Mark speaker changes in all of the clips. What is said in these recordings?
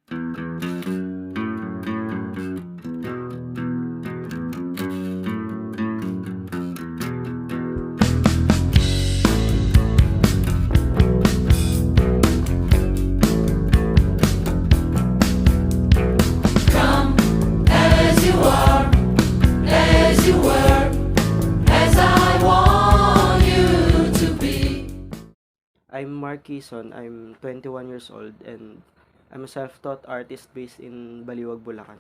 Speaker 1: Come as you are, as you were, as I want you to be.
Speaker 2: I'm Mark Quezon, I'm 21 years old, and I'm a self-taught artist based in Baliwag, Bulacan.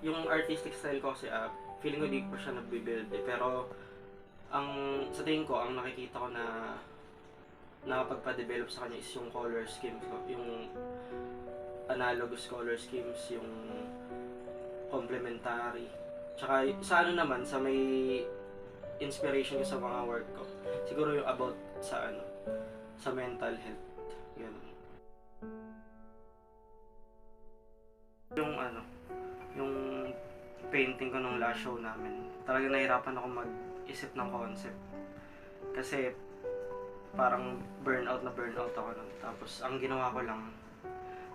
Speaker 2: Yung artistic style ko kasi, feeling ko di ko siya nagbe-build pero ang sa tingin ko, ang nakikita ko na nakapagpa-develop sa kanya is yung color schemes ko, yung analogous color schemes, yung complementary. Tsaka sa ano naman, sa may inspiration ko sa mga work ko. Siguro yung about sa sa mental health. Ganun. Yung yung painting ko nung last show namin, talagang nahirapan ako mag-isip ng concept. Kasi parang burnout ako nun. Tapos ang ginawa ko lang,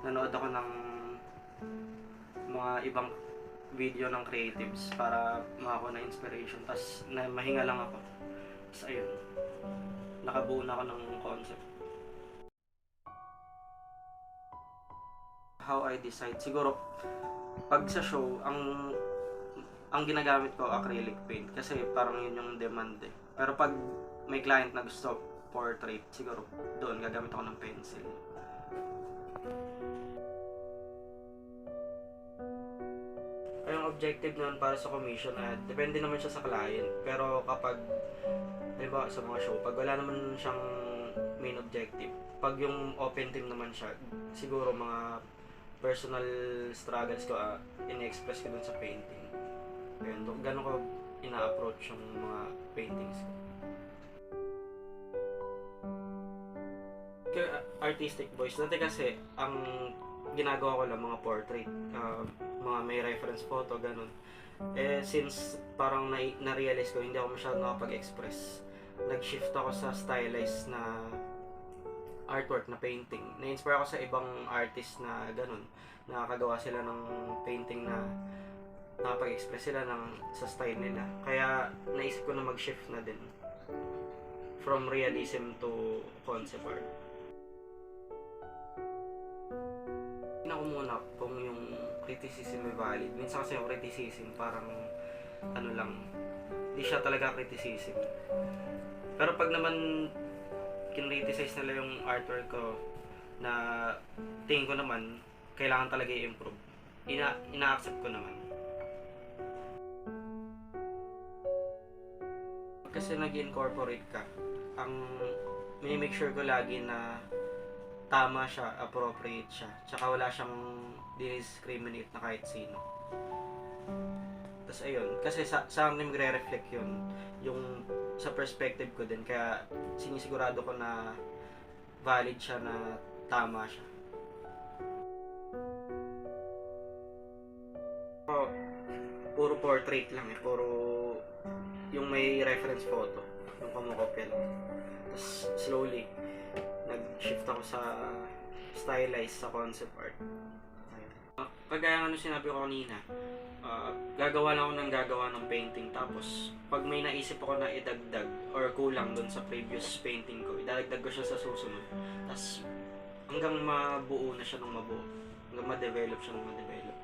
Speaker 2: nanood ako ng mga ibang video ng creatives para makakuha ng inspiration. Tapos mahinga lang ako. Tapos ayun, nakabuo na ako ng concept. How I decide? Siguro, pag sa show, ang ginagamit ko acrylic paint kasi parang yun yung demand eh. Pero pag may client na gusto portrait, siguro doon gagamit ako ng pencil. Yung objective naman para sa commission, depende naman siya sa client. Pero kapag, halimbawa sa mga show, pag wala naman siyang main objective, pag yung open team naman siya, siguro mga personal struggles ko, in-express ko dun sa painting. Ayun, gano'n ko ina-approach yung mga paintings ko. Artistic voice. Dati kasi, ang ginagawa ko lang mga portrait, mga may reference photo, ganun. Since parang na-realize ko, hindi ako masyadong nakapag-express, nag-shift ako sa stylized na artwork na painting. Na-inspire ako sa ibang artist na ganun. Nakakagawa sila ng painting na nakapag-express sila sa style nila. Kaya naisip ko na mag-shift na din from realism to concept art. Tingnan ko muna kung yung criticism ay valid. Minsan kasi yung criticism parang lang, hindi siya talaga criticism. Pero pag naman kinriticize nila yung artwork ko na tingin ko naman kailangan talaga i-improve, ina-accept ko naman. Kasi nag-incorporate ka, may make sure ko lagi na tama siya, appropriate siya, tsaka wala siyang discriminate na kahit sino. Tapos ayun, kasi sa akin magre-reflect yun, yung sa perspective ko din, kaya sinisigurado ko na valid siya, na tama siya. Puro portrait lang puro yung may reference photo, yung kumukopya lang. Tapos slowly, nag-shift ako sa stylized, sa concept art. Kagaya ng sinabi ko kanina, gagawa lang ako ng painting, tapos pag may naisip ako na idagdag or kulang dun sa previous painting ko, idadagdag ko siya sa susunod. Tapos hanggang mabuo na siya ng mabuo, hanggang ma-develop siya ng ma-develop.